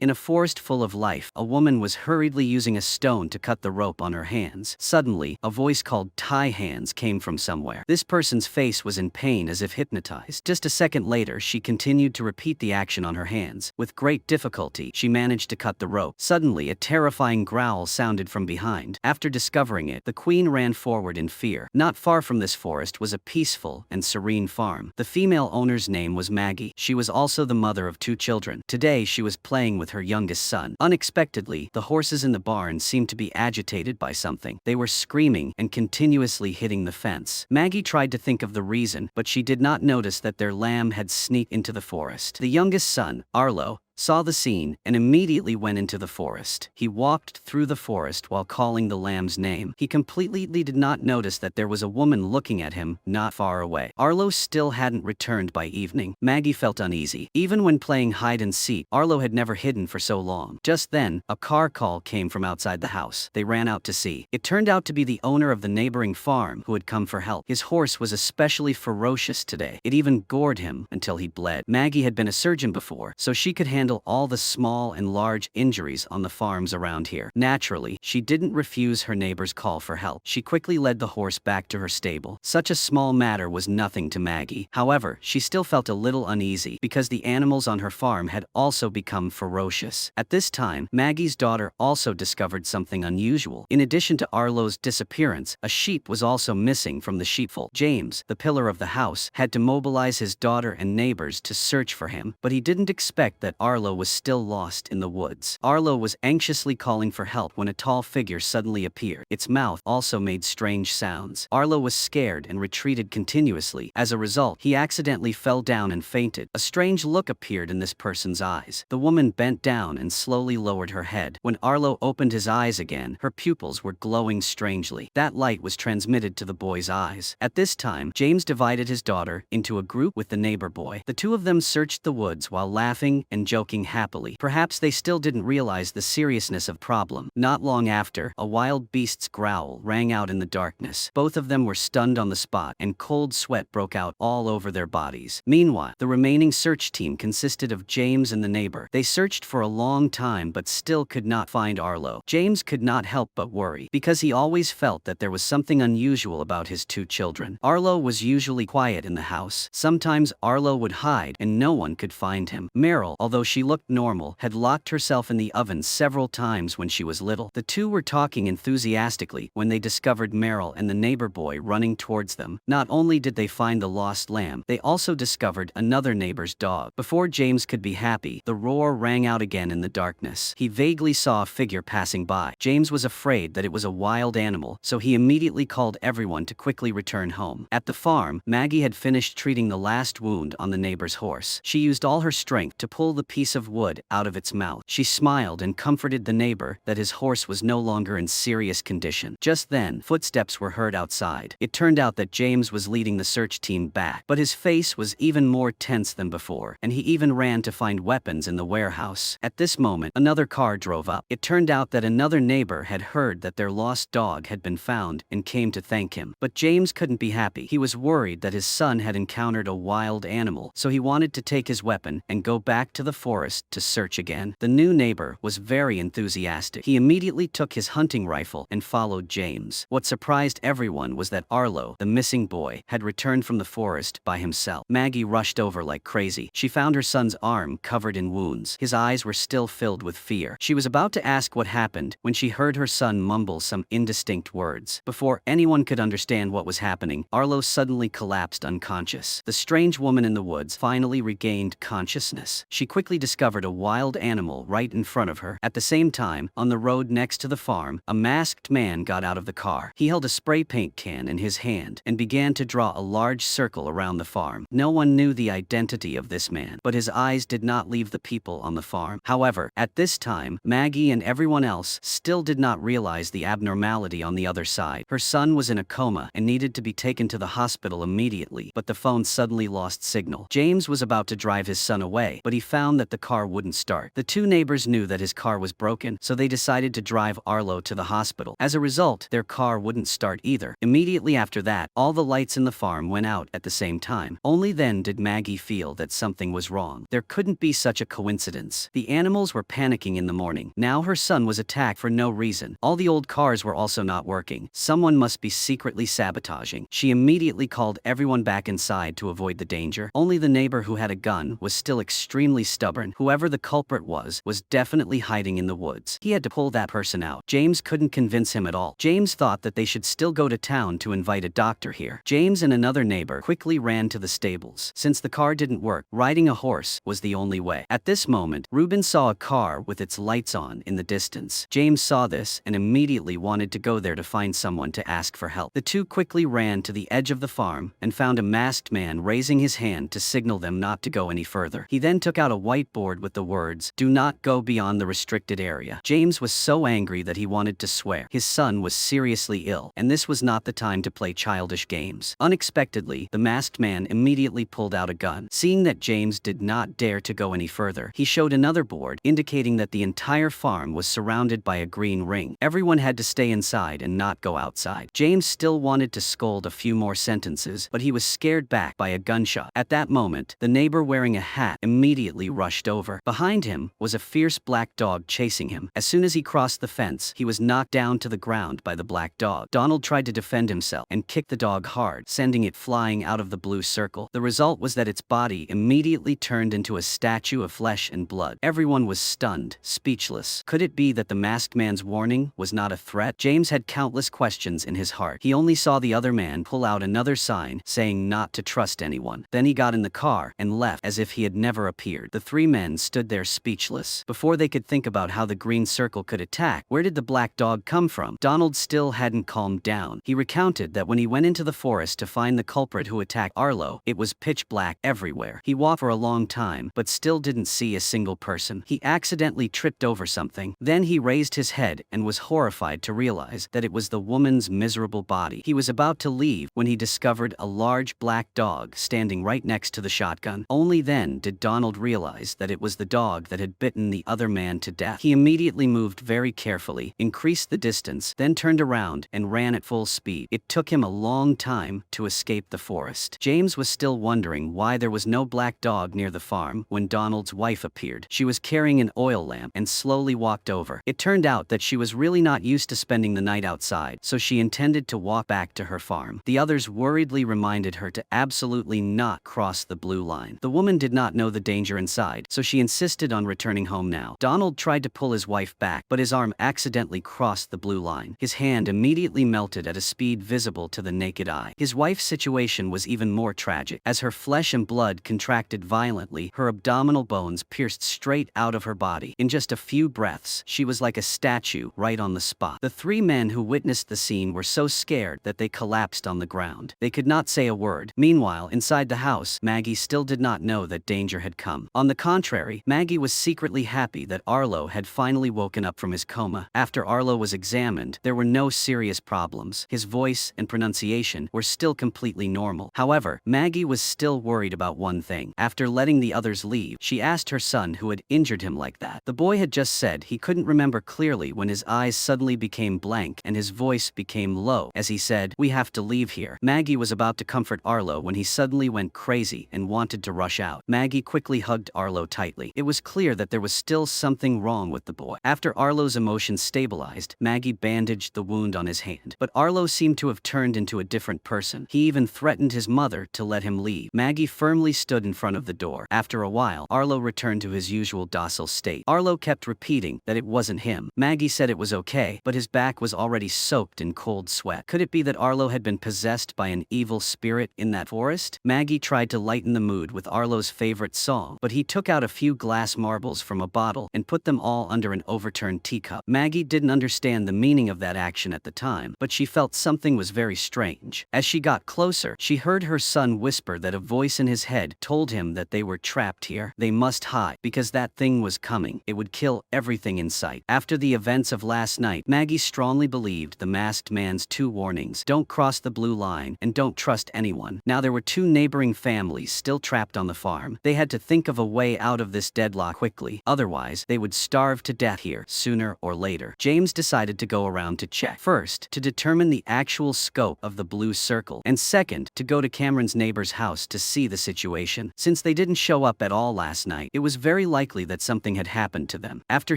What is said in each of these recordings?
In a forest full of life, a woman was hurriedly using a stone to cut the rope on her hands. Suddenly, a voice called "tie hands" came from somewhere. This person's face was in pain as if hypnotized. Just a second later, she continued to repeat the action on her hands. With great difficulty, she managed to cut the rope. Suddenly, a terrifying growl sounded from behind. After discovering it, the queen ran forward in fear. Not far from this forest was a peaceful and serene farm. The female owner's name was Maggie. She was also the mother of 2 children. Today, she was playing with her youngest son. Unexpectedly, the horses in the barn seemed to be agitated by something. They were screaming and continuously hitting the fence. Maggie tried to think of the reason, but she did not notice that their lamb had sneaked into the forest. The youngest son, Arlo, saw the scene and immediately went into the forest. He walked through the forest while calling the lamb's name. He completely did not notice that there was a woman looking at him not far away. Arlo still hadn't returned by evening. Maggie felt uneasy. Even when playing hide and seek, Arlo had never hidden for so long. Just then, a car call came from outside the house. They ran out to see. It turned out to be the owner of the neighboring farm who had come for help. His horse was especially ferocious today. It even gored him until he bled. Maggie had been a surgeon before, so she could handle all the small and large injuries on the farms around here. Naturally, she didn't refuse her neighbor's call for help. She quickly led the horse back to her stable. Such a small matter was nothing to Maggie. However, she still felt a little uneasy because the animals on her farm had also become ferocious. At this time, Maggie's daughter also discovered something unusual. In addition to Arlo's disappearance, a sheep was also missing from the sheepfold. James, the pillar of the house, had to mobilize his daughter and neighbors to search for him, but he didn't expect that Arlo was still lost in the woods. Arlo was anxiously calling for help when a tall figure suddenly appeared. Its mouth also made strange sounds. Arlo was scared and retreated continuously. As a result, he accidentally fell down and fainted. A strange look appeared in this person's eyes. The woman bent down and slowly lowered her head. When Arlo opened his eyes again, her pupils were glowing strangely. That light was transmitted to the boy's eyes. At this time, James divided his daughter into a group with the neighbor boy. The 2 of them searched the woods while laughing and joking happily. Perhaps they still didn't realize the seriousness of problem. Not long after, a wild beast's growl rang out in the darkness. Both of them were stunned on the spot, and cold sweat broke out all over their bodies. Meanwhile, the remaining search team consisted of James and the neighbor. They searched for a long time but still could not find Arlo. James could not help but worry, because he always felt that there was something unusual about his 2 children. Arlo was usually quiet in the house. Sometimes Arlo would hide and no one could find him. Meryl, although she looked normal, had locked herself in the oven several times when she was little. The 2 were talking enthusiastically when they discovered Meryl and the neighbor boy running towards them. Not only did they find the lost lamb, they also discovered another neighbor's dog. Before James could be happy, the roar rang out again in the darkness. He vaguely saw a figure passing by. James was afraid that it was a wild animal, so he immediately called everyone to quickly return home. At the farm, Maggie had finished treating the last wound on the neighbor's horse. She used all her strength to pull the piece of wood out of its mouth. She smiled and comforted the neighbor that his horse was no longer in serious condition. Just then, footsteps were heard outside. It turned out that James was leading the search team back, but his face was even more tense than before, and he even ran to find weapons in the warehouse. At this moment, another car drove up. It turned out that another neighbor had heard that their lost dog had been found and came to thank him. But James couldn't be happy. He was worried that his son had encountered a wild animal, so he wanted to take his weapon and go back to the forest to search again. The new neighbor was very enthusiastic. He immediately took his hunting rifle and followed James. What surprised everyone was that Arlo, the missing boy, had returned from the forest by himself. Maggie rushed over like crazy. She found her son's arm covered in wounds. His eyes were still filled with fear. She was about to ask what happened when she heard her son mumble some indistinct words. Before anyone could understand what was happening, Arlo suddenly collapsed unconscious. The strange woman in the woods finally regained consciousness. She quickly discovered a wild animal right in front of her. At the same time, on the road next to the farm, a masked man got out of the car. He held a spray paint can in his hand and began to draw a large circle around the farm. No one knew the identity of this man, but his eyes did not leave the people on the farm. However, at this time, Maggie and everyone else still did not realize the abnormality on the other side. Her son was in a coma and needed to be taken to the hospital immediately, but the phone suddenly lost signal. James was about to drive his son away, but he found that but the car wouldn't start. The two neighbors knew that his car was broken, so they decided to drive Arlo to the hospital. As a result, their car wouldn't start either. Immediately after that, all the lights in the farm went out at the same time. Only then did Maggie feel that something was wrong. There couldn't be such a coincidence. The animals were panicking in the morning. Now her son was attacked for no reason. All the old cars were also not working. Someone must be secretly sabotaging. She immediately called everyone back inside to avoid the danger. Only the neighbor who had a gun was still extremely stubborn. Whoever the culprit was definitely hiding in the woods. He had to pull that person out. James couldn't convince him at all. James thought that they should still go to town to invite a doctor here. James and another neighbor quickly ran to the stables. Since the car didn't work, riding a horse was the only way. At this moment, Reuben saw a car with its lights on in the distance. James saw this and immediately wanted to go there to find someone to ask for help. The two quickly ran to the edge of the farm and found a masked man raising his hand to signal them not to go any further. He then took out a whiteboard with the words, "Do not go beyond the restricted area." James was so angry that he wanted to swear. His son was seriously ill, and this was not the time to play childish games. Unexpectedly, the masked man immediately pulled out a gun. Seeing that James did not dare to go any further, he showed another board indicating that the entire farm was surrounded by a green ring. Everyone had to stay inside and not go outside. James still wanted to scold a few more sentences, but he was scared back by a gunshot. At that moment, the neighbor wearing a hat immediately rushed over. Behind him was a fierce black dog chasing him. As soon as he crossed the fence, he was knocked down to the ground by the black dog. Donald tried to defend himself and kicked the dog hard, sending it flying out of the blue circle. The result was that its body immediately turned into a statue of flesh and blood. Everyone was stunned, speechless. Could it be that the masked man's warning was not a threat? James had countless questions in his heart. He only saw the other man pull out another sign saying not to trust anyone. Then he got in the car and left as if he had never appeared. The three men stood there speechless. Before they could think about how the green circle could attack, where did the black dog come from? Donald still hadn't calmed down. He recounted that when he went into the forest to find the culprit who attacked Arlo, it was pitch black everywhere. He walked for a long time, but still didn't see a single person. He accidentally tripped over something. Then he raised his head and was horrified to realize that it was the woman's miserable body. He was about to leave when he discovered a large black dog standing right next to the shotgun. Only then did Donald realize that it was the dog that had bitten the other man to death. He immediately moved very carefully, increased the distance, then turned around and ran at full speed. It took him a long time to escape the forest. James was still wondering why there was no black dog near the farm when Donald's wife appeared. She was carrying an oil lamp and slowly walked over. It turned out that she was really not used to spending the night outside, so she intended to walk back to her farm. The others worriedly reminded her to absolutely not cross the blue line. The woman did not know the danger inside, so she insisted on returning home now. Donald tried to pull his wife back, but his arm accidentally crossed the blue line. His hand immediately melted at a speed visible to the naked eye. His wife's situation was even more tragic. As her flesh and blood contracted violently, her abdominal bones pierced straight out of her body. In just a few breaths, she was like a statue right on the spot. The three men who witnessed the scene were so scared that they collapsed on the ground. They could not say a word. Meanwhile, inside the house, Maggie still did not know that danger had come. On the contrary, Maggie was secretly happy that Arlo had finally woken up from his coma. After Arlo was examined, there were no serious problems. His voice and pronunciation were still completely normal. However, Maggie was still worried about one thing. After letting the others leave, she asked her son who had injured him like that. The boy had just said he couldn't remember clearly when his eyes suddenly became blank and his voice became low as he said, "We have to leave here." Maggie was about to comfort Arlo when he suddenly went crazy and wanted to rush out. Maggie quickly hugged Arlo tightly. It was clear that there was still something wrong with the boy. After Arlo's emotions stabilized, Maggie bandaged the wound on his hand. But Arlo seemed to have turned into a different person. He even threatened his mother to let him leave. Maggie firmly stood in front of the door. After a while, Arlo returned to his usual docile state. Arlo kept repeating that it wasn't him. Maggie said it was okay, but his back was already soaked in cold sweat. Could it be that Arlo had been possessed by an evil spirit in that forest? Maggie tried to lighten the mood with Arlo's favorite song, but he took out a few glass marbles from a bottle and put them all under an overturned teacup. Maggie didn't understand the meaning of that action at the time, but she felt something was very strange. As she got closer, she heard her son whisper that a voice in his head told him that they were trapped here. They must hide, because that thing was coming. It would kill everything in sight. After the events of last night, Maggie strongly believed the masked man's two warnings: don't cross the blue line and don't trust anyone. Now there were two neighboring families still trapped on the farm. They had to think of a way way out of this deadlock quickly, otherwise they would starve to death here sooner or later. James decided to go around to check. First, to determine the actual scope of the blue circle, and second, to go to Cameron's neighbor's house to see the situation. Since they didn't show up at all last night, it was very likely that something had happened to them. After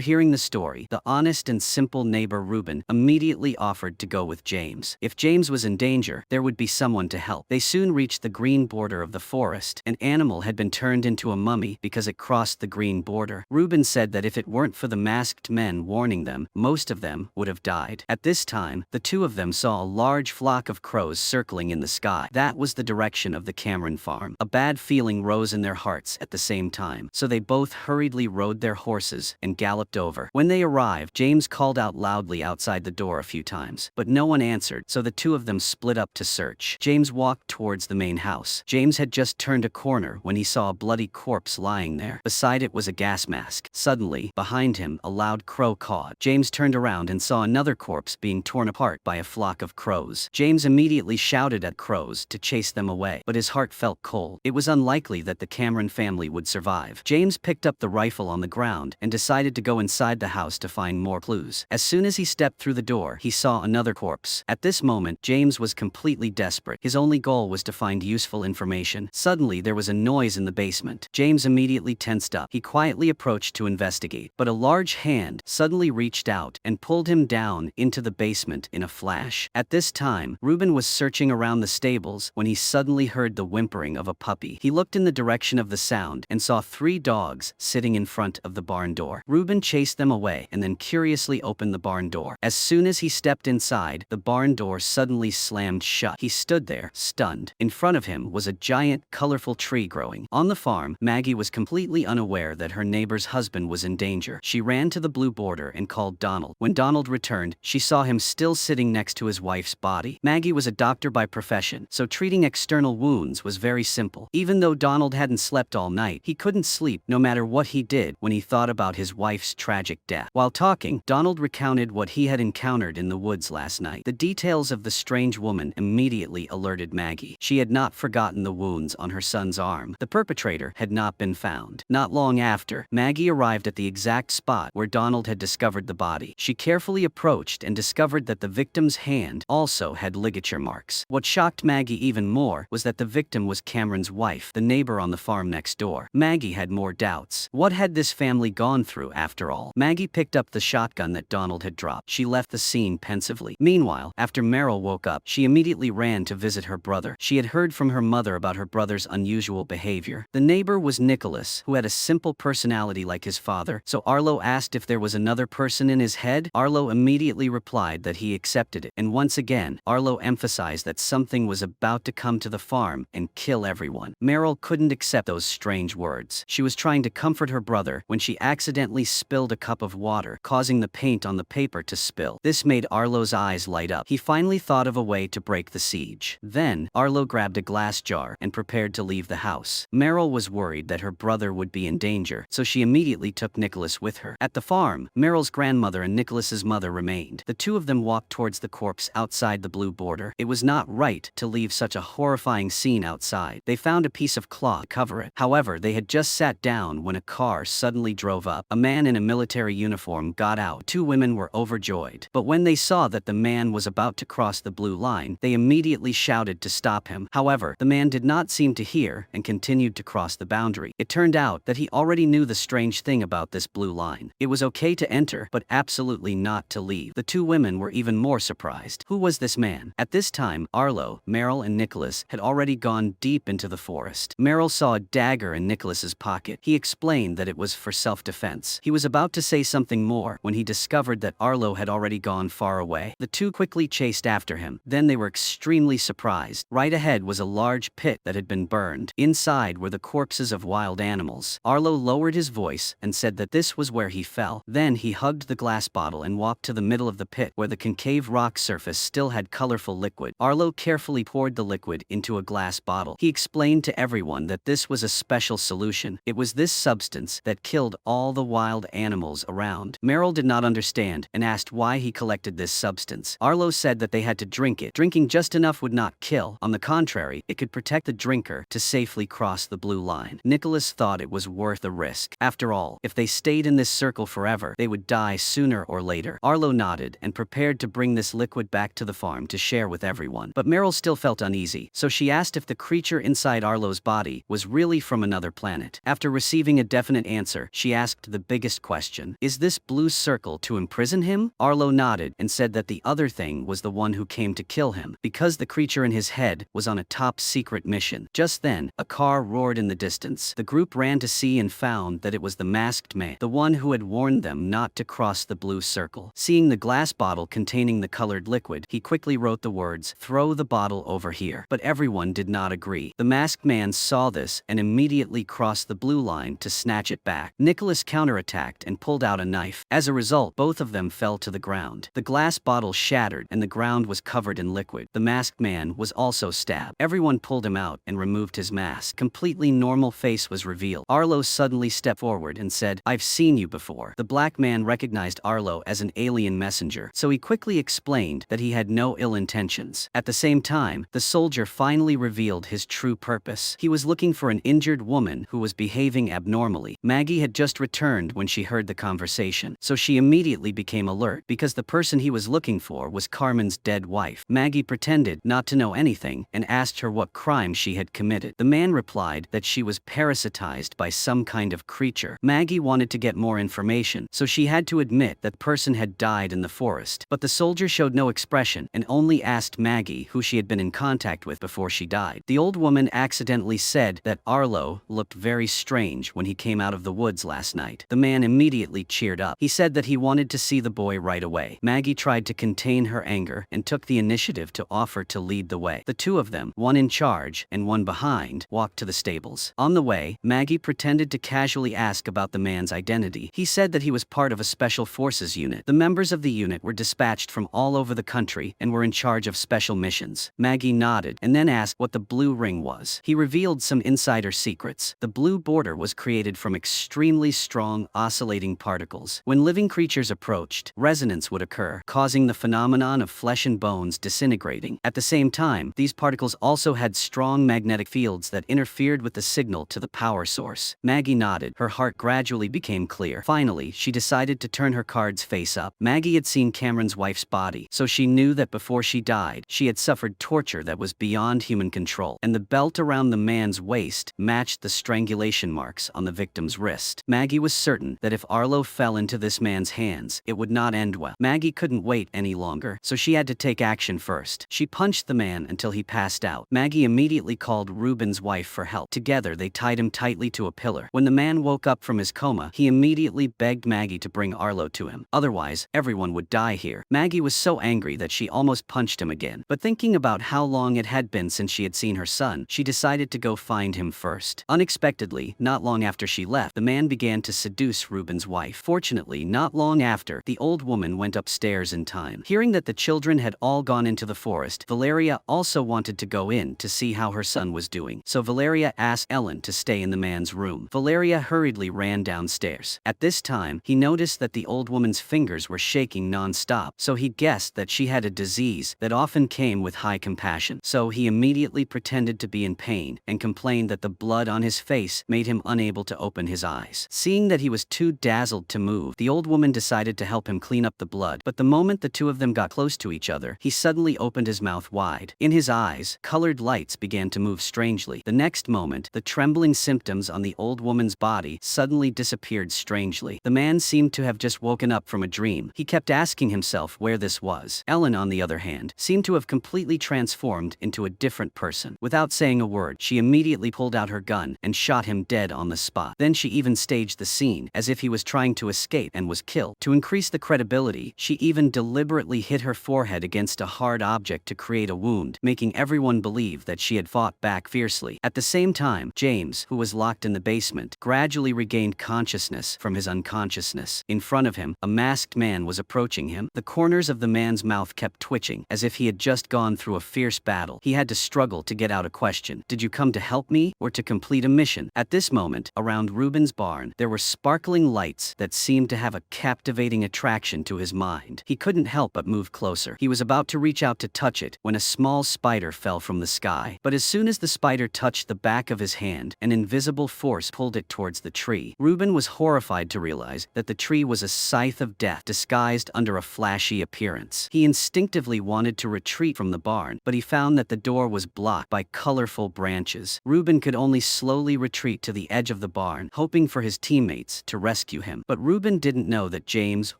hearing the story, the honest and simple neighbor Reuben immediately offered to go with James. If James was in danger, there would be someone to help. They soon reached the green border of the forest. An animal had been turned into a mummy because it crossed the green border. Reuben said that if it weren't for the masked men warning them, most of them would have died. At this time, the two of them saw a large flock of crows circling in the sky. That was the direction of the Cameron farm. A bad feeling rose in their hearts at the same time, so they both hurriedly rode their horses and galloped over. When they arrived, James called out loudly outside the door a few times, but no one answered, so the two of them split up to search. James walked towards the main house. James had just turned a corner when he saw a bloody corpse lying there. Beside it was a gas mask. Suddenly, behind him, a loud crow cawed. James turned around and saw another corpse being torn apart by a flock of crows. James immediately shouted at crows to chase them away, but his heart felt cold. It was unlikely that the Cameron family would survive. James picked up the rifle on the ground and decided to go inside the house to find more clues. As soon as he stepped through the door, he saw another corpse. At this moment, James was completely desperate. His only goal was to find useful information. Suddenly, there was a noise in the basement. James immediately tensed up. He quietly approached to investigate, but a large hand suddenly reached out and pulled him down into the basement in a flash. At this time, Reuben was searching around the stables when he suddenly heard the whimpering of a puppy. He looked in the direction of the sound and saw 3 dogs sitting in front of the barn door. Reuben chased them away and then curiously opened the barn door. As soon as he stepped inside, the barn door suddenly slammed shut. He stood there, stunned. In front of him was a giant, colorful tree growing. On the farm, Maggie was completely unaware that her neighbor's husband was in danger. She ran to the blue border and called Donald. When Donald returned, she saw him still sitting next to his wife's body. Maggie was a doctor by profession, so treating external wounds was very simple. Even though Donald hadn't slept all night, he couldn't sleep no matter what he did when he thought about his wife's tragic death. While talking, Donald recounted what he had encountered in the woods last night. The details of the strange woman immediately alerted Maggie. She had not forgotten the wounds on her son's arm. The perpetrator had not been found. Not long after, Maggie arrived at the exact spot where Donald had discovered the body. She carefully approached and discovered that the victim's hand also had ligature marks. What shocked Maggie even more was that the victim was Cameron's wife, the neighbor on the farm next door. Maggie had more doubts. What had this family gone through after all? Maggie picked up the shotgun that Donald had dropped. She left the scene pensively. Meanwhile, after Meryl woke up, she immediately ran to visit her brother. She had heard from her mother about her brother's unusual behavior. The neighbor was Nicholas, who had a simple personality like his father, so Arlo asked if there was another person in his head. Arlo immediately replied that he accepted it, and once again, Arlo emphasized that something was about to come to the farm and kill everyone. Meryl couldn't accept those strange words. She was trying to comfort her brother when she accidentally spilled a cup of water, causing the paint on the paper to spill. This made Arlo's eyes light up. He finally thought of a way to break the siege. Then, Arlo grabbed a glass jar and prepared to leave the house. Meryl was worried that her brother would be in danger, so she immediately took Nicholas with her. At the farm, Meryl's grandmother and Nicholas's mother remained. The two of them walked towards the corpse outside the blue border. It was not right to leave such a horrifying scene outside. They found a piece of cloth to cover it. However, they had just sat down when a car suddenly drove up. A man in a military uniform got out. 2 women were overjoyed. But when they saw that the man was about to cross the blue line, they immediately shouted to stop him. However, the man did not seem to hear and continued to cross the boundary. It turned out that he already knew the strange thing about this blue line. It was okay to enter, but absolutely not to leave. The 2 women were even more surprised. Who was this man? At this time, Arlo, Meryl, and Nicholas had already gone deep into the forest. Meryl saw a dagger in Nicholas's pocket. He explained that it was for self-defense. He was about to say something more when he discovered that Arlo had already gone far away. The 2 quickly chased after him. Then they were extremely surprised. Right ahead was a large pit that had been burned. Inside were the corpses of wild animals. Arlo lowered his voice and said that this was where he fell. Then he hugged the glass bottle and walked to the middle of the pit where the concave rock surface still had colorful liquid. Arlo carefully poured the liquid into a glass bottle. He explained to everyone that this was a special solution. It was this substance that killed all the wild animals around. Meryl did not understand and asked why he collected this substance. Arlo said that they had to drink it. Drinking just enough would not kill. On the contrary, it could protect the drinker to safely cross the blue line. Nicholas thought it was worth the risk. After all, if they stayed in this circle forever, they would die sooner or later. Arlo nodded and prepared to bring this liquid back to the farm to share with everyone. But Meryl still felt uneasy, so she asked if the creature inside Arlo's body was really from another planet. After receiving a definite answer, she asked the biggest question: is this blue circle to imprison him? Arlo nodded and said that the other thing was the one who came to kill him, because the creature in his head was on a top-secret mission. Just then, a car roared in the distance. The group ran to see and found that it was the masked man, the one who had warned them not to cross the blue circle. Seeing the glass bottle containing the colored liquid, he quickly wrote the words, "Throw the bottle over here." But everyone did not agree. The masked man saw this and immediately crossed the blue line to snatch it back. Nicholas counterattacked and pulled out a knife. As a result, both of them fell to the ground. The glass bottle shattered and the ground was covered in liquid. The masked man was also stabbed. Everyone pulled him out and removed his mask. Completely normal face was revealed. Arlo suddenly stepped forward and said, "I've seen you before." The black man recognized Arlo as an alien messenger, so he quickly explained that he had no ill intentions. At the same time, the soldier finally revealed his true purpose. He was looking for an injured woman who was behaving abnormally. Maggie had just returned when she heard the conversation, so she immediately became alert because the person he was looking for was Carmen's dead wife. Maggie pretended not to know anything and asked her what crime she had committed. The man replied that she was parasitized by some kind of creature. Maggie wanted to get more information, so she had to admit that the person had died in the forest. But the soldier showed no expression and only asked Maggie who she had been in contact with before she died. The old woman accidentally said that Arlo looked very strange when he came out of the woods last night. The man immediately cheered up. He said that he wanted to see the boy right away. Maggie tried to contain her anger and took the initiative to offer to lead the way. The two of them, one in charge and one behind, walked to the stables. On the way, Maggie pretended to casually ask about the man's identity. He said that he was part of a special forces unit. The members of the unit were dispatched from all over the country and were in charge of special missions. Maggie nodded and then asked what the blue ring was. He revealed some insider secrets. The blue border was created from extremely strong oscillating particles. When living creatures approached, resonance would occur, causing the phenomenon of flesh and bones disintegrating. At the same time, these particles also had strong magnetic fields that interfered with the signal to the power source. Maggie nodded. Her heart gradually became clear. Finally, she decided to turn her cards face up. Maggie had seen Cameron's wife's body, so she knew that before she died, she had suffered torture that was beyond human control, and the belt around the man's waist matched the strangulation marks on the victim's wrist. Maggie was certain that if Arlo fell into this man's hands, it would not end well. Maggie couldn't wait any longer, so she had to take action first. She punched the man until he passed out. Maggie immediately called Ruben's wife for help. Together, they tied him tightly to a pillar. When the man woke up from his coma, he immediately begged Maggie to bring Arlo to him. Otherwise, everyone would die here. Maggie was so angry that she almost punched him again. But thinking about how long it had been since she had seen her son, she decided to go find him first. Unexpectedly, not long after she left, the man began to seduce Ruben's wife. Fortunately, not long after, the old woman went upstairs in time. Hearing that the children had all gone into the forest, Valeria also wanted to go in to see how her son was doing. So Valeria asked Ellen to stay in the man's room. Valeria hurriedly ran downstairs. At this time, he noticed that the old woman's fingers were shaking non-stop, so he guessed that she had a disease that often came with high compassion. So he immediately pretended to be in pain and complained that the blood on his face made him unable to open his eyes. Seeing that he was too dazzled to move, the old woman decided to help him clean up the blood. But the moment the two of them got close to each other, he suddenly opened his mouth wide. In his eyes, colored lights began to move strangely. The next moment, the trembling symptoms on the old woman's body suddenly disappeared strangely. The man seemed to have just woken up from a dream. He kept asking himself where this was. Ellen, on the other hand, seemed to have completely transformed into a different person. Without saying a word, she immediately pulled out her gun and shot him dead on the spot. Then she even staged the scene as if he was trying to escape and was killed. To increase the credibility, she even deliberately hit her forehead against a hard object to create a wound, making everyone believe that she had fought back fiercely. At the same time, James, who was locked in the basement, gradually regained consciousness from his unconsciousness. In front of him, a masked man was approaching him. The corners of the man's mouth kept twitching, as if he had just gone through a fierce battle. He had to struggle to get out a question. "Did you come to help me or to complete a mission?" At this moment, around Ruben's barn, there were sparkling lights that seemed to have a captivating attraction to his mind. He couldn't help but move closer. He was about to reach out to touch it when a small spider fell from the sky. But as soon as the spider touched the back of his hand, an invisible invisible force pulled it towards the tree. Reuben was horrified to realize that the tree was a scythe of death disguised under a flashy appearance. He instinctively wanted to retreat from the barn, but he found that the door was blocked by colorful branches. Reuben could only slowly retreat to the edge of the barn, hoping for his teammates to rescue him. But Reuben didn't know that James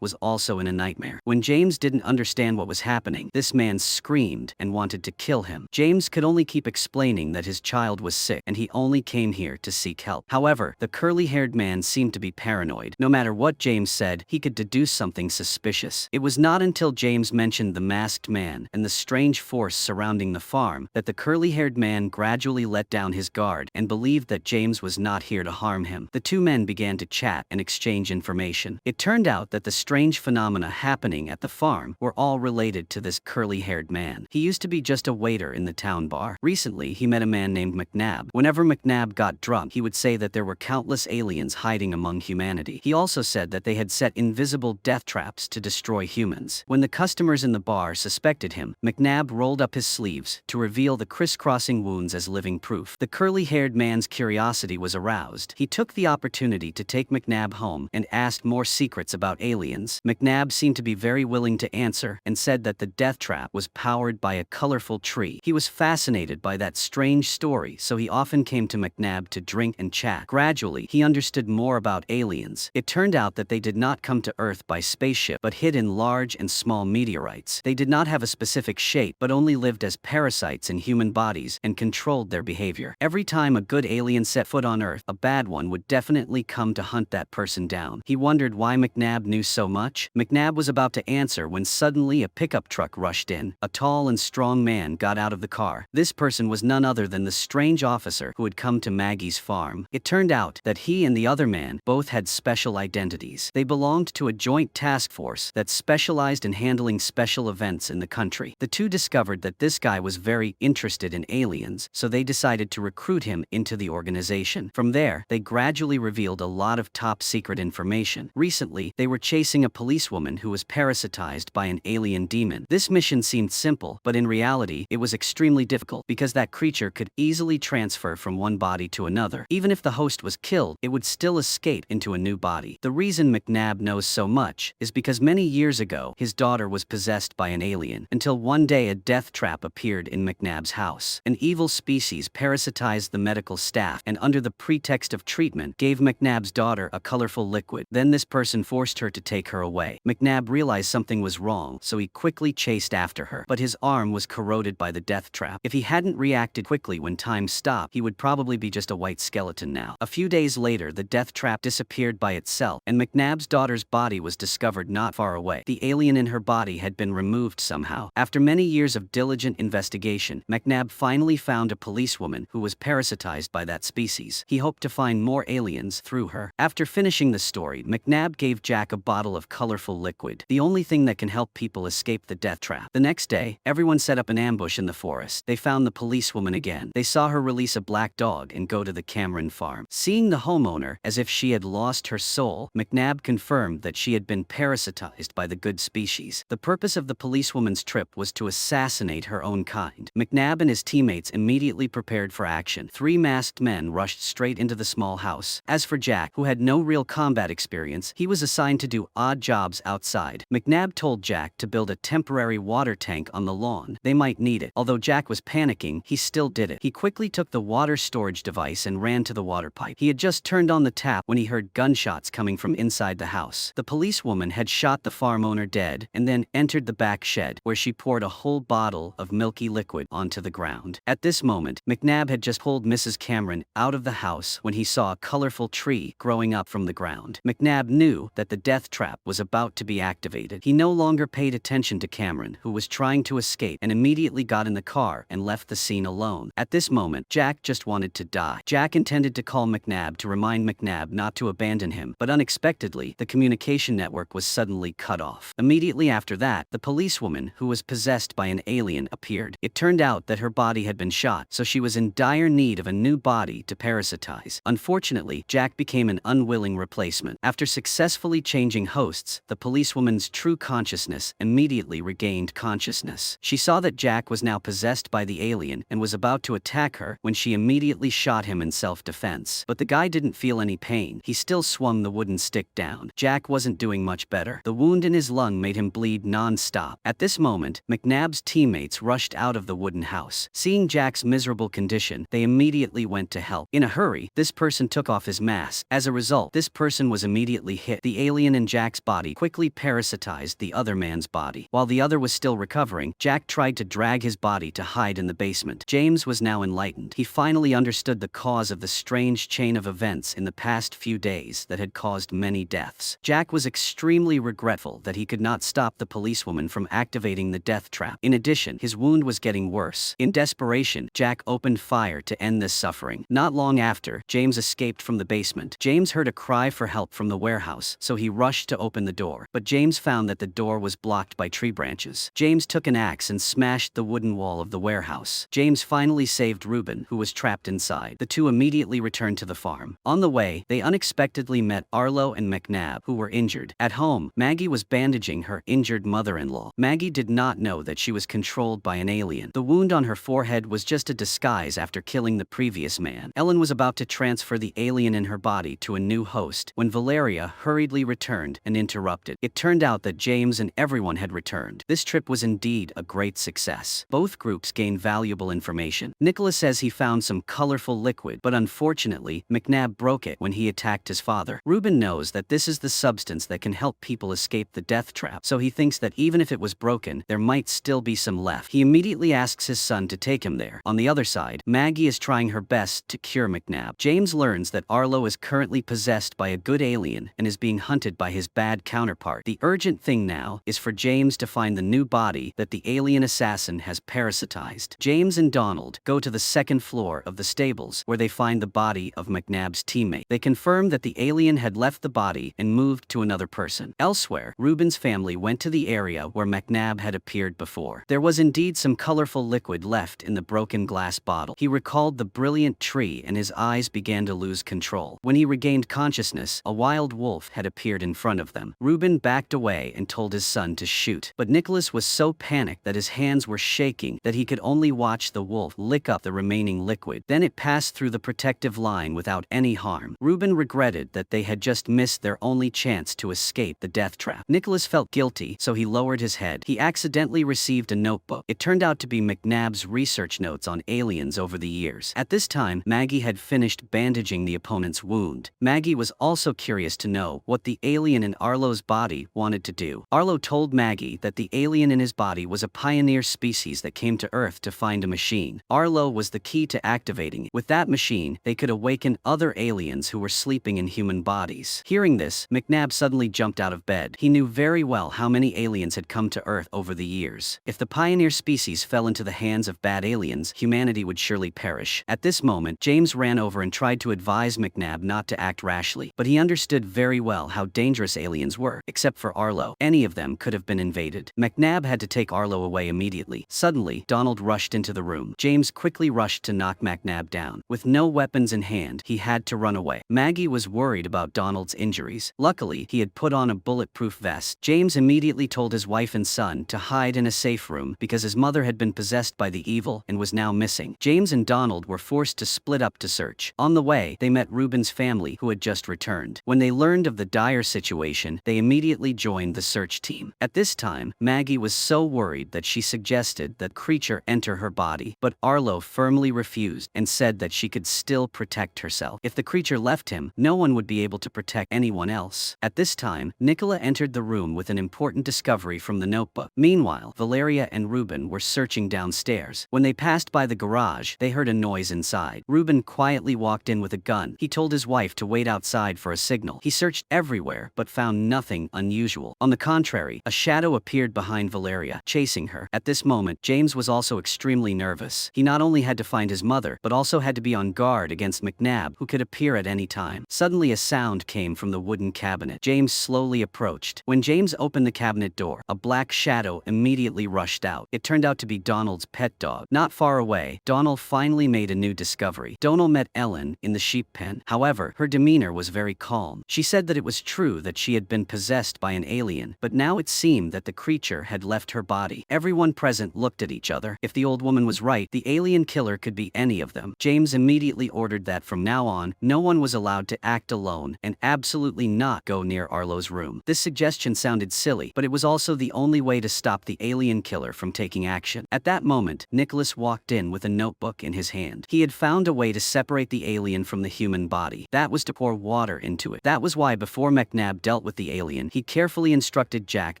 was also in a nightmare. When James didn't understand what was happening, this man screamed and wanted to kill him. James could only keep explaining that his child was sick and he only came here to seek help. However, the curly-haired man seemed to be paranoid. No matter what James said, he could deduce something suspicious. It was not until James mentioned the masked man and the strange force surrounding the farm that the curly-haired man gradually let down his guard and believed that James was not here to harm him. The two men began to chat and exchange information. It turned out that the strange phenomena happening at the farm were all related to this curly-haired man. He used to be just a waiter in the town bar. Recently, he met a man named McNabb. Whenever McNabb got drunk, he would say that there were countless aliens hiding among humanity. He also said that they had set invisible death traps to destroy humans. When the customers in the bar suspected him, McNabb rolled up his sleeves to reveal the crisscrossing wounds as living proof. The curly-haired man's curiosity was aroused. He took the opportunity to take McNabb home and asked more secrets about aliens. McNabb seemed to be very willing to answer and said that the death trap was powered by a colorful tree. He was fascinated by that strange story, so he often came to McNabb to drink and chat. Gradually, he understood more about aliens. It turned out that they did not come to Earth by spaceship but hid in large and small meteorites. They did not have a specific shape but only lived as parasites in human bodies and controlled their behavior. Every time a good alien set foot on Earth, a bad one would definitely come to hunt that person down. He wondered why McNabb knew so much. McNabb was about to answer when suddenly a pickup truck rushed in. A tall and strong man got out of the car. This person was none other than the strange officer who had come to Maggie's farm. It turned out that he and the other man both had special identities. They belonged to a joint task force that specialized in handling special events in the country. The two discovered that this guy was very interested in aliens, so they decided to recruit him into the organization. From there, they gradually revealed a lot of top-secret information. Recently, they were chasing a policewoman who was parasitized by an alien demon. This mission seemed simple, but in reality, it was extremely difficult because that creature could easily transfer from one body to another. Even if the host was killed, it would still escape into a new body. The reason McNabb knows so much is because many years ago, his daughter was possessed by an alien, until one day a death trap appeared in McNabb's house. An evil species parasitized the medical staff and under the pretext of treatment, gave McNabb's daughter a colorful liquid. Then this person forced her to take her away. McNabb realized something was wrong, so he quickly chased after her. But his arm was corroded by the death trap. If he hadn't reacted quickly when time stopped, he would probably be just a white skeleton now. A few days later, the death trap disappeared by itself, and McNabb's daughter's body was discovered not far away. The alien in her body had been removed somehow. After many years of diligent investigation, McNabb finally found a policewoman who was parasitized by that species. He hoped to find more aliens through her. After finishing the story, McNabb gave Jack a bottle of colorful liquid, the only thing that can help people escape the death trap. The next day, everyone set up an ambush in the forest. They found the policewoman again. They saw her release a black dog and go to the Cameron farm. Seeing the homeowner as if she had lost her soul, McNabb confirmed that she had been parasitized by the good species. The purpose of the policewoman's trip was to assassinate her own kind. McNabb and his teammates immediately prepared for action. 3 masked men rushed straight into the small house. As for Jack, who had no real combat experience, he was assigned to do odd jobs outside. McNabb told Jack to build a temporary water tank on the lawn. They might need it. Although Jack was panicking, he still did it. He quickly took the water storage device and ran to the water pipe. He had just turned on the tap when he heard gunshots coming from inside the house. The policewoman had shot the farm owner dead and then entered the back shed, where she poured a whole bottle of milky liquid onto the ground. At this moment, McNabb had just pulled Mrs. Cameron out of the house when he saw a colorful tree growing up from the ground. McNabb knew that the death trap was about to be activated. He no longer paid attention to Cameron, who was trying to escape, and immediately got in the car and left the scene alone. At this moment, Jack just wanted to die. Jack intended to call McNabb to remind McNabb not to abandon him, but unexpectedly, the communication network was suddenly cut off. Immediately after that, the policewoman, who was possessed by an alien, appeared. It turned out that her body had been shot, so she was in dire need of a new body to parasitize. Unfortunately, Jack became an unwilling replacement. After successfully changing hosts, the policewoman's true consciousness immediately regained consciousness. She saw that Jack was now possessed by the alien and was about to attack her when she immediately shot him and self-defense. But the guy didn't feel any pain. He still swung the wooden stick down. Jack wasn't doing much better. The wound in his lung made him bleed non-stop. At this moment, McNabb's teammates rushed out of the wooden house. Seeing Jack's miserable condition, they immediately went to help. In a hurry, this person took off his mask. As a result, this person was immediately hit. The alien in Jack's body quickly parasitized the other man's body. While the other was still recovering, Jack tried to drag his body to hide in the basement. James was now enlightened. He finally understood the cause of the strange chain of events in the past few days that had caused many deaths. Jack was extremely regretful that he could not stop the policewoman from activating the death trap. In addition, his wound was getting worse. In desperation, Jack opened fire to end this suffering. Not long after, James escaped from the basement. James heard a cry for help from the warehouse, so he rushed to open the door. But James found that the door was blocked by tree branches. James took an axe and smashed the wooden wall of the warehouse. James finally saved Reuben, who was trapped inside. The two immediately returned to the farm. On the way, they unexpectedly met Arlo and McNabb, who were injured. At home, Maggie was bandaging her injured mother-in-law. Maggie did not know that she was controlled by an alien. The wound on her forehead was just a disguise after killing the previous man. Ellen was about to transfer the alien in her body to a new host when Valeria hurriedly returned and interrupted. It turned out that James and everyone had returned. This trip was indeed a great success. Both groups gained valuable information. Nicholas says he found some colorful liquid, but unfortunately, McNabb broke it when he attacked his father. Reuben knows that this is the substance that can help people escape the death trap, so he thinks that even if it was broken, there might still be some left. He immediately asks his son to take him there. On the other side, Maggie is trying her best to cure McNabb. James learns that Arlo is currently possessed by a good alien and is being hunted by his bad counterpart. The urgent thing now is for James to find the new body that the alien assassin has parasitized. James and Donald go to the second floor of the stables, where they find the body of McNabb's teammate. They confirm that the alien had left the body and moved to another person. Elsewhere, Reuben's family went to the area where McNabb had appeared before. There was indeed some colorful liquid left in the broken glass bottle. He recalled the brilliant tree and his eyes began to lose control. When he regained consciousness, a wild wolf had appeared in front of them. Reuben backed away and told his son to shoot. But Nicholas was so panicked that his hands were shaking that he could only watch the wolf lick up the remaining liquid. Then it passed through the protective line without any harm. Reuben regretted that they had just missed their only chance to escape the death trap. Nicholas felt guilty, so he lowered his head. He accidentally received a notebook. It turned out to be McNabb's research notes on aliens over the years. At this time, Maggie had finished bandaging the opponent's wound. Maggie was also curious to know what the alien in Arlo's body wanted to do. Arlo told Maggie that the alien in his body was a pioneer species that came to Earth to find a machine. Arlo was the key to activating it. With that machine, they could awaken other aliens who were sleeping in human bodies. Hearing this, McNabb suddenly jumped out of bed. He knew very well how many aliens had come to Earth over the years. If the pioneer species fell into the hands of bad aliens, humanity would surely perish. At this moment, James ran over and tried to advise McNabb not to act rashly, but he understood very well how dangerous aliens were. Except for Arlo, any of them could have been invaded. McNabb had to take Arlo away immediately. Suddenly, Donald rushed into the room. James quickly rushed to knock McNabb down. With no weapons in hand, he had to run away. Maggie was worried about Donald's injuries. Luckily, he had put on a bulletproof vest. James immediately told his wife and son to hide in a safe room because his mother had been possessed by the evil and was now missing. James and Donald were forced to split up to search. On the way, they met Reuben's family, who had just returned. When they learned of the dire situation, they immediately joined the search team. At this time, Maggie was so worried that she suggested that creature enter her body, but Arlo firmly refused and said that she could still protect herself. If the creature left him, no one would be able to protect anyone else. At this time, Nicola entered the room with an important discovery from the notebook. Meanwhile, Valeria and Reuben were searching downstairs. When they passed by the garage, they heard a noise inside. Reuben quietly walked in with a gun. He told his wife to wait outside for a signal. He searched everywhere, but found nothing unusual. On the contrary, a shadow appeared behind Valeria, chasing her. At this moment, James was also extremely nervous. He not only had to find his mother, but also had to be on guard against McNabb, who could appear at any time. Suddenly, a sound came from the wooden cabinet. James slowly approached. When James opened the cabinet door, a black shadow immediately rushed out. It turned out to be Donald's pet dog. Not far away, Donald finally made a new discovery. Donald met Ellen in the sheep pen. However, her demeanor was very calm. She said that it was true that she had been possessed by an alien, but now it seemed that the creature had left her body. Everyone present looked at each other. If the old woman was right, the alien killer could be any of them. James immediately immediately ordered that from now on, no one was allowed to act alone and absolutely not go near Arlo's room. This suggestion sounded silly, but it was also the only way to stop the alien killer from taking action. At that moment, Nicholas walked in with a notebook in his hand. He had found a way to separate the alien from the human body. That was to pour water into it. That was why before McNabb dealt with the alien, he carefully instructed Jack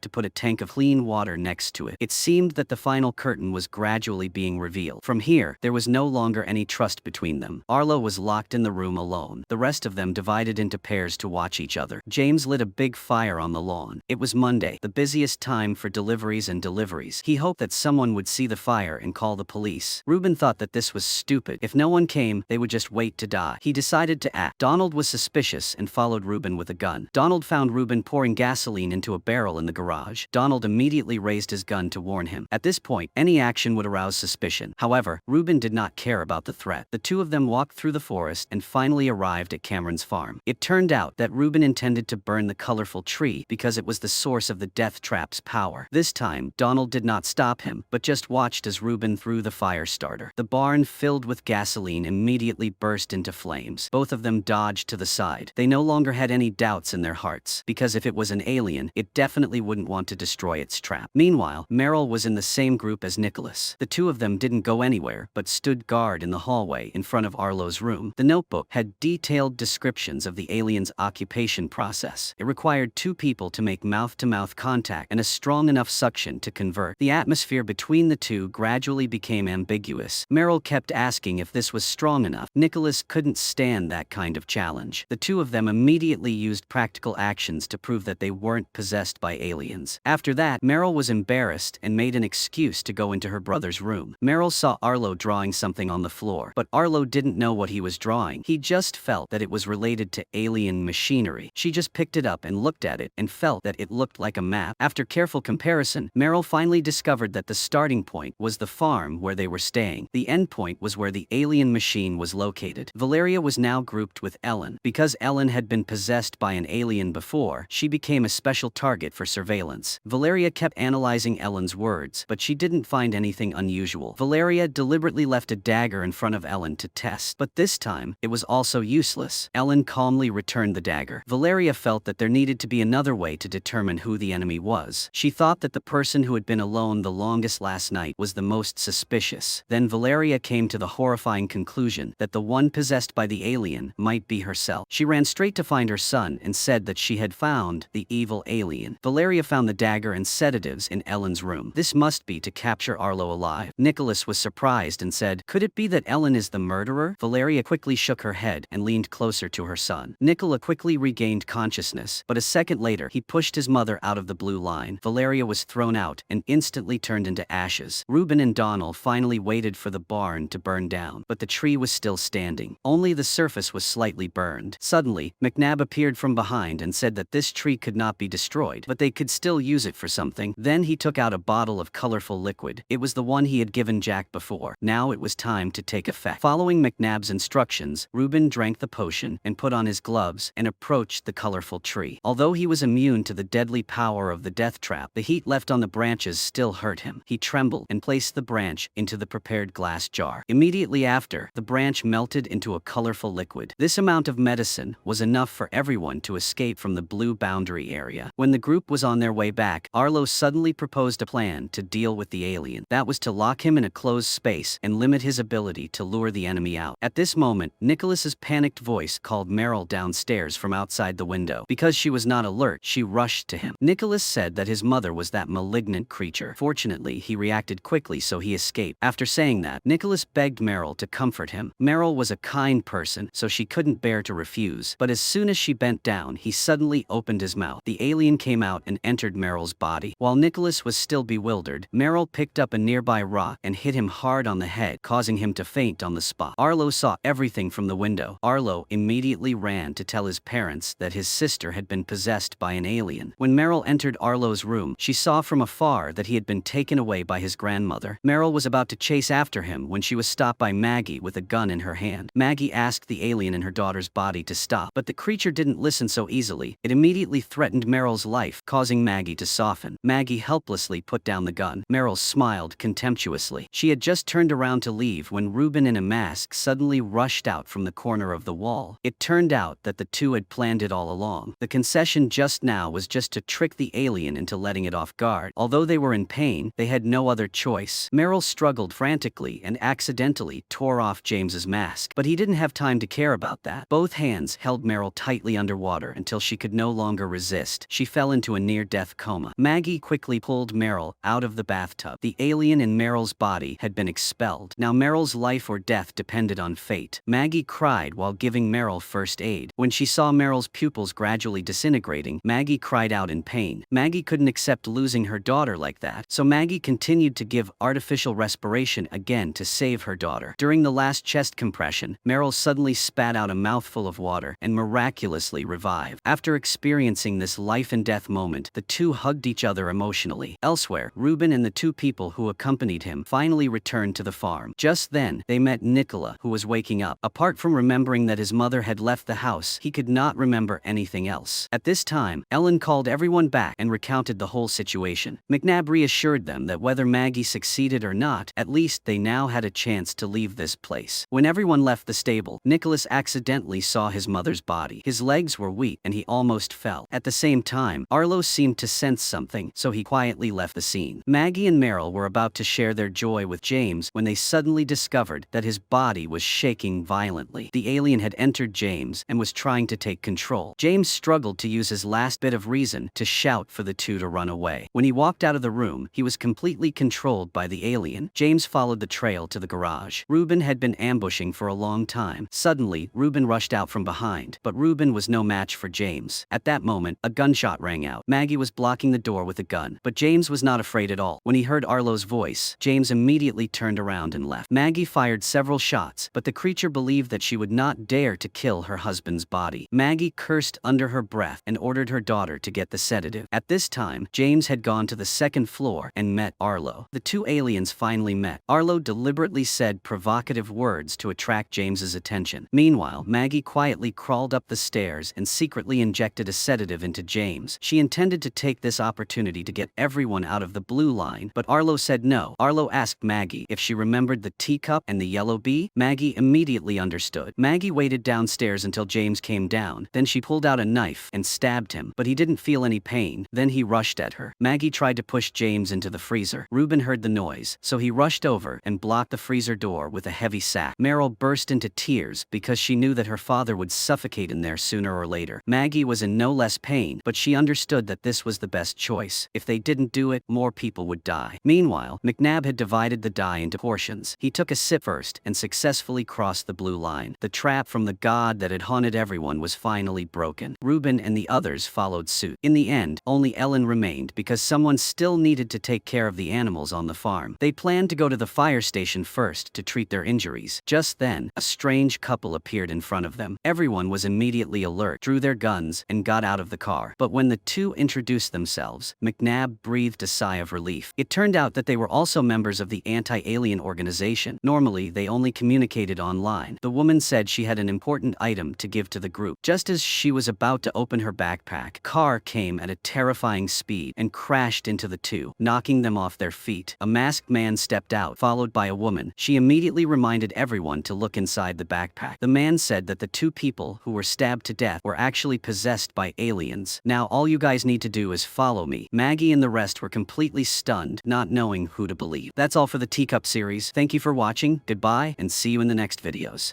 to put a tank of clean water next to it. It seemed that the final curtain was gradually being revealed. From here, there was no longer any trust between them. Arlo was locked in the room alone. The rest of them divided into pairs to watch each other. James lit a big fire on the lawn. It was Monday, the busiest time for deliveries and deliveries. He hoped that someone would see the fire and call the police. Reuben thought that this was stupid. If no one came, they would just wait to die. He decided to act. Donald was suspicious and followed Reuben with a gun. Donald found Reuben pouring gasoline into a barrel in the garage. Donald immediately raised his gun to warn him. At this point, any action would arouse suspicion. However, Reuben did not care about the threat. The two of them walked through the forest and finally arrived at Cameron's farm. It turned out that Reuben intended to burn the colorful tree because it was the source of the death trap's power. This time, Donald did not stop him, but just watched as Reuben threw the fire starter. The barn filled with gasoline immediately burst into flames. Both of them dodged to the side. They no longer had any doubts in their hearts, because if it was an alien, it definitely wouldn't want to destroy its trap. Meanwhile, Merrill was in the same group as Nicholas. The two of them didn't go anywhere, but stood guard in the hallway in front of Arlo's room. The notebook had detailed descriptions of the alien's occupation process. It required two people to make mouth-to-mouth contact and a strong enough suction to convert. The atmosphere between the two gradually became ambiguous. Merrill kept asking if this was strong enough. Nicholas couldn't stand that kind of challenge. The two of them immediately used practical actions to prove that they weren't possessed by aliens. After that, Merrill was embarrassed and made an excuse to go into her brother's room. Merrill saw Arlo drawing something on the floor, but Arlo didn't know what he was drawing. He just felt that it was related to alien machinery. She just picked it up and looked at it and felt that it looked like a map. After careful comparison, Merrill finally discovered that the starting point was the farm where they were staying. The end point was where the alien machine was located. Valeria was now grouped with Ellen. Because Ellen had been possessed by an alien before, she became a special target for surveillance. Valeria kept analyzing Ellen's words, but she didn't find anything unusual. Valeria deliberately left a dagger in front of Ellen to test, but this time, it was also useless. Ellen calmly returned the dagger. Valeria felt that there needed to be another way to determine who the enemy was. She thought that the person who had been alone the longest last night was the most suspicious. Then Valeria came to the horrifying conclusion that the one possessed by the alien might be herself. She ran straight to find her son and said that she had found the evil alien. Valeria found the dagger and sedatives in Ellen's room. This must be to capture Arlo alive. Nicholas was surprised and said, "Could it be that Ellen is the murderer?" Valeria quickly shook her head and leaned closer to her son. Nicola quickly regained consciousness, but a second later, he pushed his mother out of the blue line. Valeria was thrown out and instantly turned into ashes. Reuben and Donald finally waited for the barn to burn down, but the tree was still standing. Only the surface was slightly burned. Suddenly, McNabb appeared from behind and said that this tree could not be destroyed, but they could still use it for something. Then he took out a bottle of colorful liquid. It was the one he had given Jack before. Now it was time to take effect. Following McNabb's instructions, Reuben drank the potion and put on his gloves and approached the colorful tree. Although he was immune to the deadly power of the death trap, the heat left on the branches still hurt him. He trembled and placed the branch into the prepared glass jar. Immediately after, the branch melted into a colorful liquid. This amount of medicine was enough for everyone to escape from the blue boundary area. When the group was on their way back, Arlo suddenly proposed a plan to deal with the alien. That was to lock him in a closed space and limit his ability to lure the enemy out. At this moment, Nicholas's panicked voice called Merrill downstairs from outside the window. Because she was not alert, she rushed to him. Nicholas said that his mother was that malignant creature. Fortunately, he reacted quickly, so he escaped. After saying that, Nicholas begged Merrill to comfort him. Merrill was a kind person, so she couldn't bear to refuse. But as soon as she bent down, he suddenly opened his mouth. The alien came out and entered Merrill's body. While Nicholas was still bewildered, Merrill picked up a nearby rock and hit him hard on the head, causing him to faint on the spot. Arlo saw everything from the window. Arlo immediately ran to tell his parents that his sister had been possessed by an alien. When Merrill entered Arlo's room, she saw from afar that he had been taken away by his grandmother. Merrill was about to chase after him when she was stopped by Maggie with a gun in her hand. Maggie asked the alien in her daughter's body to stop, but the creature didn't listen so easily. It immediately threatened Merrill's life, causing Maggie to soften. Maggie helplessly put down the gun. Merrill smiled contemptuously. She had just turned around to leave when Reuben in a mask suddenly rushed out from the corner of the wall. It turned out that the two had planned it all along. The concession just now was just to trick the alien into letting it off guard. Although they were in pain, they had no other choice. Meryl struggled frantically and accidentally tore off James's mask. But he didn't have time to care about that. Both hands held Meryl tightly underwater until she could no longer resist. She fell into a near-death coma. Maggie quickly pulled Meryl out of the bathtub. The alien in Meryl's body had been expelled. Now Meryl's life or death depended on fate. Maggie cried while giving Meryl first aid. When she saw Meryl's pupils gradually disintegrating, Maggie cried out in pain. Maggie couldn't accept losing her daughter like that, so Maggie continued to give artificial respiration again to save her daughter. During the last chest compression, Meryl suddenly spat out a mouthful of water and miraculously revived. After experiencing this life and death moment, the two hugged each other emotionally. Elsewhere, Ruben and the two people who accompanied him finally returned to the farm. Just then, they met Nicola, who was waking up. Apart from remembering that his mother had left the house, he could not remember anything else. At this time, Ellen called everyone back and recounted the whole situation. McNabb reassured them that whether Maggie succeeded or not, at least they now had a chance to leave this place. When everyone left the stable, Nicholas accidentally saw his mother's body. His legs were weak and he almost fell. At the same time, Arlo seemed to sense something, so he quietly left the scene. Maggie and Meryl were about to share their joy with James when they suddenly discovered that his body was shaking violently. The alien had entered James and was trying to take control. James struggled to use his last bit of reason to shout for the two to run away. When he walked out of the room, he was completely controlled by the alien. James followed the trail to the garage. Ruben had been ambushing for a long time. Suddenly, Ruben rushed out from behind, but Ruben was no match for James. At that moment, a gunshot rang out. Maggie was blocking the door with a gun, but James was not afraid at all. When he heard Arlo's voice, James immediately turned around and left. Maggie fired several shots, but the creature believed that she would not dare to kill her husband's body. Maggie cursed under her breath and ordered her daughter to get the sedative. At this time, James had gone to the second floor and met Arlo. The two aliens finally met. Arlo deliberately said provocative words to attract James's attention. Meanwhile, Maggie quietly crawled up the stairs and secretly injected a sedative into James. She intended to take this opportunity to get everyone out of the blue line, but Arlo said no. Arlo asked Maggie if she remembered the teacup and the yellow bee. Maggie immediately understood. Maggie waited downstairs until James came down. Then she pulled out a knife and stabbed him, but he didn't feel any pain. Then he rushed at her. Maggie tried to push James into the freezer. Ruben heard the noise, so he rushed over and blocked the freezer door with a heavy sack. Meryl burst into tears because she knew that her father would suffocate in there sooner or later. Maggie was in no less pain, but she understood that this was the best choice. If they didn't do it, more people would die. Meanwhile, McNabb had divided the dye into portions. He took a sip first and successfully crossed the blue line. The trap from the god that had haunted everyone was finally broken. Ruben and the others followed suit. In the end, only Ellen remained because someone still needed to take care of the animals on the farm. They planned to go to the fire station first to treat their injuries. Just then, a strange couple appeared in front of them. Everyone was immediately alert, drew their guns, and got out of the car. But when the two introduced themselves, McNabb breathed a sigh of relief. It turned out that they were also members of the anti-alien organization. Normally, they only communicated online. The woman said she had an important item to give to the group. Just as she was about to open her backpack, a car came at a terrifying speed and crashed into the two, knocking them off their feet. A masked man stepped out, followed by a woman. She immediately reminded everyone to look inside the backpack. The man said that the two people who were stabbed to death were actually possessed by aliens. Now all you guys need to do is follow me. Maggie and the rest were completely stunned, not knowing who to believe. That's all for the Teacup series. Thank you for watching, goodbye, and see you in the next videos.